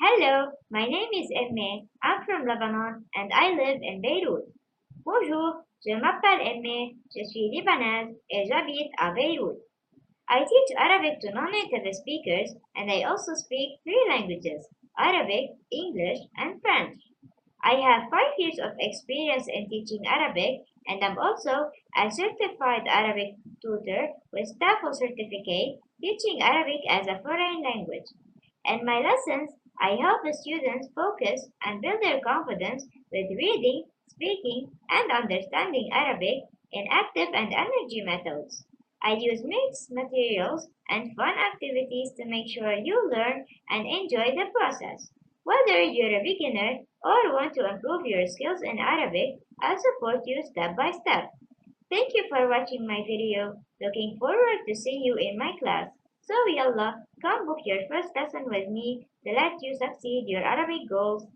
Hello, my name is Emme. I'm from Lebanon and I live in Beirut. Bonjour, je m'appelle Emme. Je suis libanaise et j'habite à Beirut. I teach Arabic to non-native speakers and I also speak three languages, Arabic, English, and French. I have 5 years of experience in teaching Arabic and I'm also a certified Arabic tutor with TOEFL certificate teaching Arabic as a foreign language. In my lessons, I help the students focus and build their confidence with reading, speaking, and understanding Arabic in active and energy methods. I use mixed materials and fun activities to make sure you learn and enjoy the process. Whether you're a beginner or want to improve your skills in Arabic, I'll support you step by step. Thank you for watching my video. Looking forward to see you in my class. So yalla, come book your first lesson with me to let you succeed your Arabic goals.